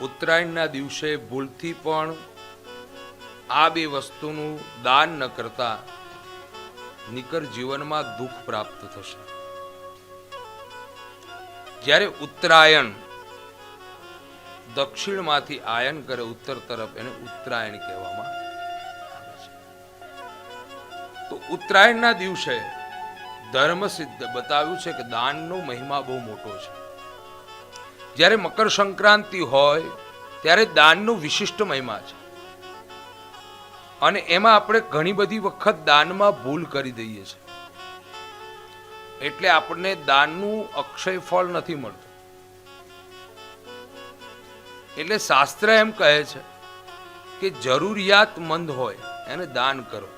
ઉત્તરાયણના દિવસે ભૂલથી પણ આ બે વસ્તુનું દાન ન કરતા નિકર જીવનમાં દુઃખ પ્રાપ્ત થશે. જ્યારે ઉત્તરાયણ દક્ષિણમાંથી આયન કરે ઉત્તર તરફ, એને ઉત્તરાયણ કહેવામાં આવે છે. તો ઉત્તરાયણના દિવસે ધર્મ સિદ્ધ બતાવ્યું છે કે દાનનો મહિમા બહુ મોટો છે. જ્યારે મકર સંક્રાંતિ હોય ત્યારે દાનનો વિશિષ્ટ મહિમા છે, અને એમાં આપણે ઘણી બધી વખત દાનમાં ભૂલ કરી દઈએ છીએ, એટલે આપણને દાનનું અક્ષય ફળ નથી મળતું. એટલે શાસ્ત્ર એમ કહે છે કે જરૂરિયાતમંદ હોય એને દાન કરો.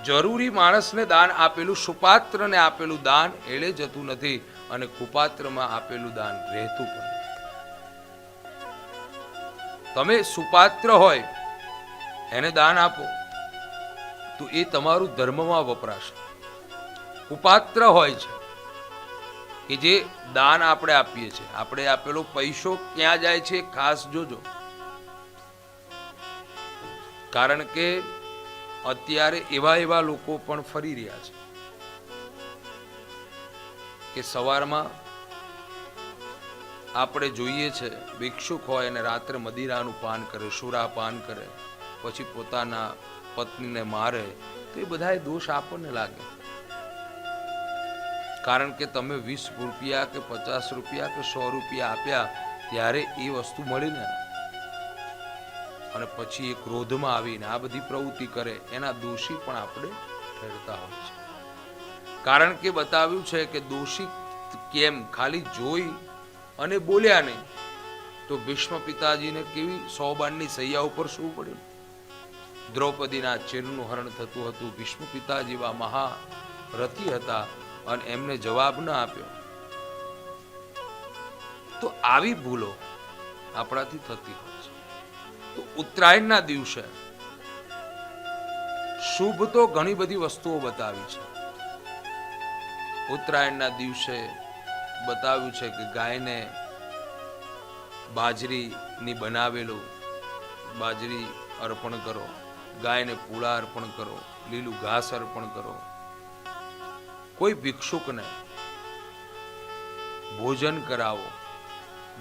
જરૂરી માણસને દાન આપેલું, સુપાત્રને આપેલું દાન એળે જતું નથી, અને કુપાત્રમાં આપેલું દાન રહેતું પણ નથી. તમે સુપાત્ર હોય એને દાન આપો તો એ તમારું ધર્મમાં વપરાશે. કુપાત્ર હોય છે કે જે દાન આપણે આપીએ છીએ, આપણે આપેલો પૈસો ક્યાં જાય છે ખાસ જોજો. કારણ કે અત્યારે એવા લોકો પણ ફરી રહ્યા છે કે સવારમાં આપણે જોઈએ છે ભિક્ષુક હોય અને રાત્રે મદિરાનું પાન કરે, શુરા પાન કરે, પછી પોતાના પત્નીને મારે, તો એ બધા દોષ આપણને લાગે. કારણ કે તમે 20 રૂપિયા કે 50 રૂપિયા કે 100 રૂપિયા આપ્યા ત્યારે એ વસ્તુ મળી ને, અને પછી એ ક્રોધમાં આવીને આ બધી પ્રવૃત્તિ કરે, એના દોષી પણ આપણે ઠેરતા હોય છે. કારણ કે બતાવ્યું છે કે દોષી કેમ ખાલી જોઈ અને બોલ્યા નહીં તો ભીષ્મ પિતાજીને કેવી 100 બાણની સૈયા ઉપર શું પડ્યું. દ્રૌપદીના ચીરનું હરણ થતું હતું, ભીષ્મ પિતાજી એવા મહારથી હતા અને એમને જવાબ ન આપ્યો. તો આવી ભૂલો આપણાથી થતી હોય છે. તો ઉત્તરાયણના દિવસે શુભ તો ઘણી બધી વસ્તુઓ બતાવી છે. ઉત્તરાયણના દિવસે બતાવ્યું છે કે ગાયને બાજરીની બનાવેલું બાજરી અર્પણ કરો, ગાયને પૂળા અર્પણ કરો, લીલું ઘાસ અર્પણ કરો, કોઈ ભિક્ષુકને ભોજન કરાવો,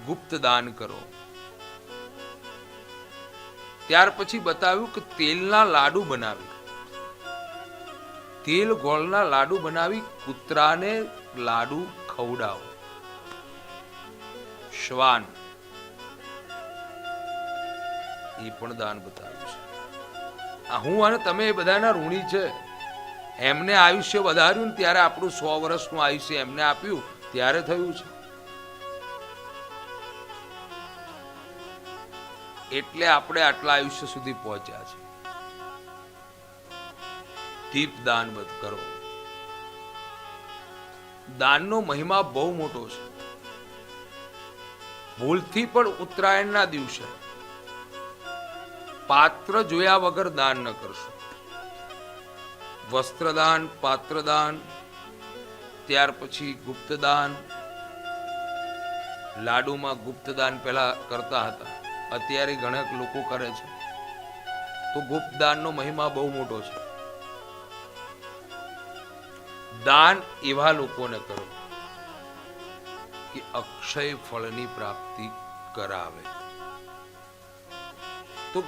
ગુપ્ત દાન કરો. ત્યાર પછી બતાવ્યું કે તેલના લાડુ બનાવી, તેલ ગોળના લાડુ બનાવી કૂતરાને લાડુ ખવડાવો. શ્વાન એ પણ દાન બતાવ્યું છે. હું અને તમે બધાના ઋણી છે. એમને આયુષ્ય વધાર્યું ને ત્યારે આપણું 100 વર્ષનું આયુષ્ય એમને આપ્યું ત્યારે થયું છે. એટલે આપણે આટલા આયુષ્ય સુધી પહોંચ્યા છે. દીપ દાન કરો. દાનનો મહિમા બહુ મોટો છે. ભૂલથી પણ ઉત્તરાયણના દિવસે પાત્ર જોયા વગર દાન ન કરશો. વસ્ત્રદાન, પાત્રદાન, ત્યાર પછી ગુપ્તદાન. લાડુમાં ગુપ્તદાન પહેલા કરતા હતા, અત્યારે ઘણા લોકો કરે છે. તો ગુપ્તદાનનો મહિમા બહુ મોટો છે. દાન એવા લોકોને કરો કે અક્ષય ફળની પ્રાપ્તિ કરાવે. તો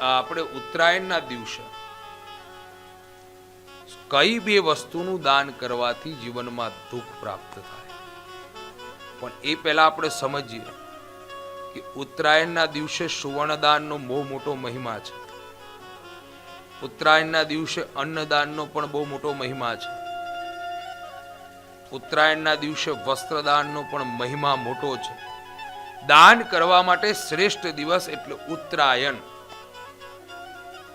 આપણે ઉત્તરાયણના દિવસે કઈ બે વસ્તુનું દાન કરવાથી જીવનમાં દુઃખ પ્રાપ્ત થાય, પણ એ પહેલા આપણે સમજીએ કે ઉત્તરાયણના દિવસે સુવર્ણદાનનો બહુ મોટો મહિમા છે. ઉત્તરાયણના દિવસે અન્નદાનનો પણ બહુ મોટો મહિમા છે. ઉત્તરાયણના દિવસે વસ્ત્રદાનનો પણ મહિમા મોટો છે. દાન કરવા માટે શ્રેષ્ઠ દિવસ એટલે ઉત્તરાયણ.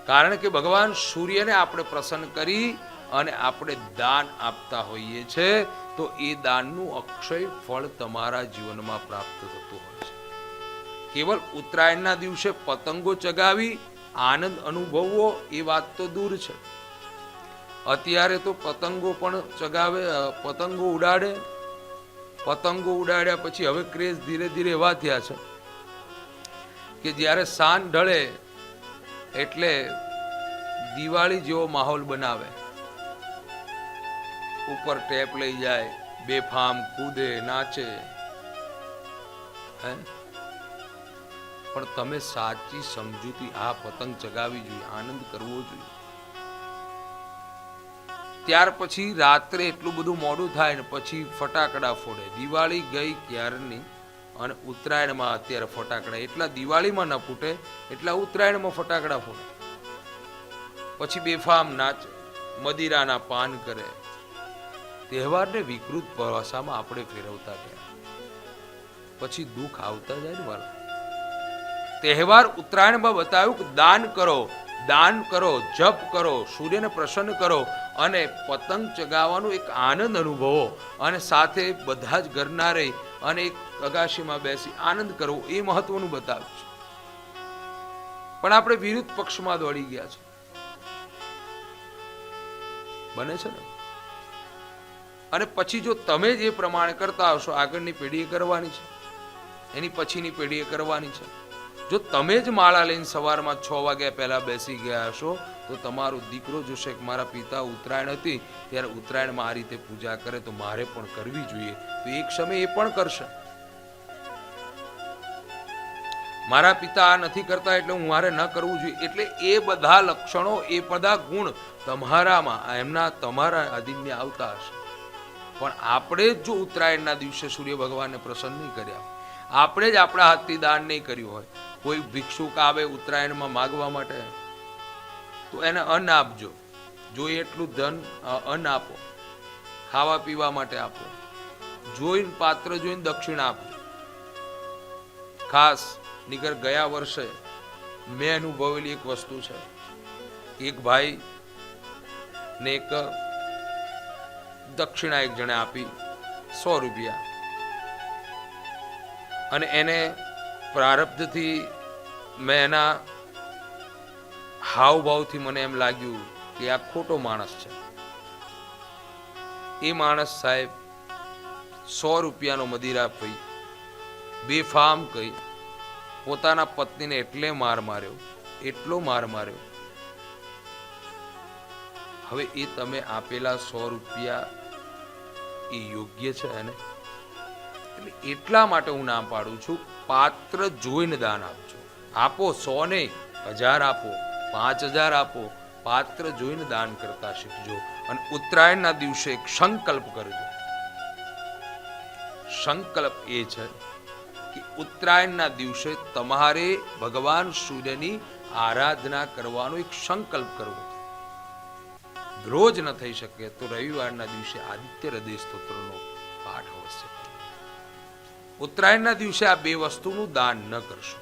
કારણ કે ભગવાન સૂર્યને આપણે પ્રસન્ન કરી અને આપણે દાન આપતા હોઈએ છીએ, તો એ દાનનું અક્ષય ફળ તમારા જીવનમાં પ્રાપ્ત થતું હોય છે. કેવલ ઉત્તરાયણના દિવસે પતંગો ચગાવી આનંદ અનુભવવો એ વાત તો દૂર છે. અત્યારે તો પતંગો પણ ચગાવે, પતંગો ઉડાડે પતંગો ઉડાડ્યા પછી હવે ક્રેઝ ધીરે ધીરે એવા થયા છે કે જ્યારે સાંજ ઢળે એટલે દિવાળી જેવો માહોલ બનાવે, ઉપર ટેપ લઈ જાય, બેફામ કૂદે નાચે. પણ તમે સાચી સમજૂતી આ પતંગ ચગાવી જોઈએ, આનંદ કરવો જોઈએ. ત્યાર પછી રાત્રે એટલું બધું મોડું થાય ને પછી ફટાકડા ફોડે. દિવાળી ગઈ ક્યારની અને ઉત્તરાયણમાં અત્યારે ફટાકડા એટલા દિવાળીમાં ન ફૂટે એટલા ઉત્તરાયણમાં ફટાકડા ફોડે. પછી બેફામ નાચે, મદિરાના પાન કરે. તહેવારને વિકૃત ભાષામાં આપણે ફેરવતા ગયા, પછી દુઃખ આવતા જાય ને વાલા. તહેવાર ઉત્તરાયણમાં બતાવ્યું કે દાન કરો, દાન કરો, જપ કરો, સૂર્યને પ્રસન્ન કરો અને પતંગ ચગાવવાનો એક આનંદ અનુભવો અને સાથે બધા જ ઘરના રહી અને એક અગાશીમાં બેસી આનંદ કરવો, એ મહત્વનું બતાવ્યું છે. પણ આપણે વિરુદ્ધ પક્ષમાં દોડી ગયા છે. બને છે ને? અને પછી જો તમે જ એ પ્રમાણે કરતા હશો, આગળની પેઢીએ કરવાની છે, એની પછીની પેઢીએ કરવાની છે. જો તમે જ માળા લઈને સવારમાં 6 વાગ્યા પહેલા બેસી ગયા હશો તો તમારો દીકરો જોશે કે મારા પિતા ઉત્તરાયણ હતી ત્યારે ઉત્તરાયણમાં આ રીતે પૂજા કરે તો મારે પણ કરવી જોઈએ, તો એક સમય એ પણ કરશે. મારા પિતા આ નથી કરતા એટલે મારે ન કરવું જોઈએ. એટલે એ બધા લક્ષણો, એ બધા ગુણ તમારામાં તમારા અધીન આવતા હશે. પણ આપણે જો ઉત્તરાયણના દિવસે સૂર્ય ભગવાનને પ્રસન્ન નહીં કર્યા, આપણે જ આપણા હાથથી દાન નહીં કર્યું હોય, કોઈ ભિક્ષુક આવે ઉત્તરાયણમાં માગવા માટે તો એને અન્ન આપજો, જોઈએ એટલું ધન અન્ન આપો, ખાવા પીવા માટે આપો, જોઈને પાત્ર જોઈને દક્ષિણા આપજો. ખાસ નીકર ગયા વર્ષે મેં અનુભવેલી એક વસ્તુ છે. એક ભાઈ ને એક દક્ષિણા એક જણે આપી 100 રૂપિયા, અને એને પ્રારબ્ધથી મેં એના હાવભાવથી મને એમ લાગ્યું કે આ ખોટો માણસ છે. એ માણસ સાહેબ 100 રૂપિયાનો મદિરા પી, બેફામ કહી પોતાના પત્નીને એટલો માર માર્યો. હવે એ તમે આપેલા 100 રૂપિયા એ યોગ્ય છે એને? એટલે એટલા માટે હું ના પાડું છું, પાત્ર જોઈને દાન આપજો. આપો 100 નહીં, 1000 આપો, 5000 આપો, પાત્ર જોઈને દાન કરતા શીખજો. અને ઉત્તરાયણના દિવસે એક સંકલ્પ કરજો. સંકલ્પ એ છે કે ઉત્તરાયણના દિવસે તમારે ભગવાન સૂર્યની આરાધના કરવાનો એક સંકલ્પ કરવો. રોજ ન થઈ શકે તો રવિવારના દિવસે આદિત્ય હૃદય સ્તોત્રનો પાઠ અવશ્ય. ઉત્તરાયણના દિવસે આ બે વસ્તુનું દાન ન કરશો.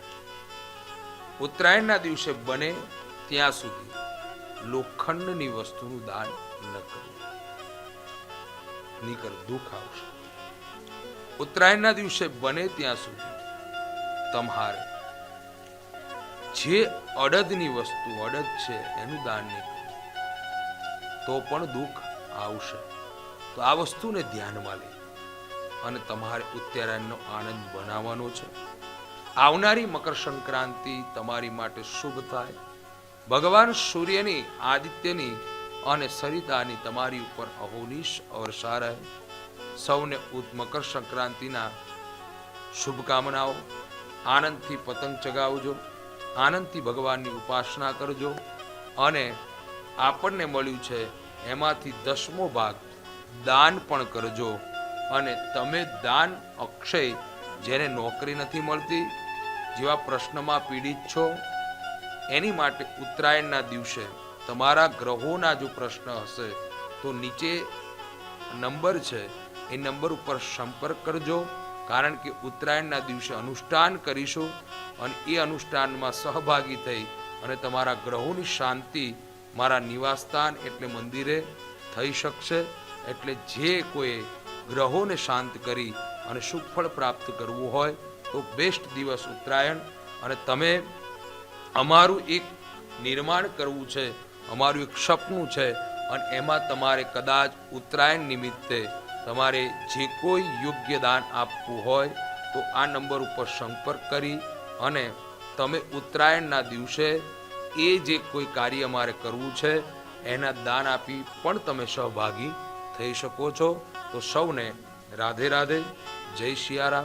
ઉત્તરાયણના દિવસે બને ત્યાં સુધી લોખંડની વસ્તુનું દાન ન કરવું, નહીંતર દુઃખ આવશે. ઉત્તરાયણના દિવસે બને ત્યાં સુધી તમારે જે અડદની વસ્તુ, અડદ છે એનું દાન નહીં કરવું, તો પણ દુઃખ આવશે. તો આ વસ્તુને ધ્યાનમાં લઈ અને તમારે ઉત્તરાયણનો આનંદ બનાવવાનો છે. આવનારી મકર સંક્રાંતિ તમારી માટે શુભ થાય. ભગવાન સૂર્યની, આદિત્યની અને સરિતાની તમારી ઉપર અહોનિશ વર્ષા રહે. સૌને મકર સંક્રાંતિના શુભકામનાઓ. આનંદથી પતંગ ચગાવજો, આનંદથી ભગવાનની ઉપાસના કરજો, અને આપણને મળ્યું છે એમાંથી 10મો ભાગ દાન પણ કરજો. અને તમે દાન અક્ષય, જેને નોકરી નથી મળતી, જેવા પ્રશ્નમાં પીડિત છો, એની માટે ઉત્તરાયણના દિવસે તમારા ગ્રહોના જો પ્રશ્ન હશે તો નીચે નંબર છે, એ નંબર ઉપર સંપર્ક કરજો. કારણ કે ઉત્તરાયણના દિવસે અનુષ્ઠાન કરીશું અને એ અનુષ્ઠાનમાં સહભાગી થઈ અને તમારા ગ્રહોની શાંતિ મારા નિવાસસ્થાન એટલે મંદિરે થઈ શકશે. એટલે જે કોઈ ગ્રહોને શાંત કરી અને સુખફળ પ્રાપ્ત કરવું હોય તો બેસ્ટ દિવસ ઉત્તરાયણ. અને તમે અમારું એક નિર્માણ કરવું છે, અમારું એક સપનું છે, અને એમાં તમારે કદાચ ઉત્તરાયણ નિમિત્તે તમારે જે કોઈ યોગ્ય દાન આપવું હોય તો આ નંબર ઉપર સંપર્ક કરી અને તમે ઉત્તરાયણના દિવસે એ જે કોઈ કાર્ય મારે કરવું છે એના દાન આપી પણ તમે સહભાગી થઈ શકો છો. તો સૌને રાધે રાધે, જય સિયારામ.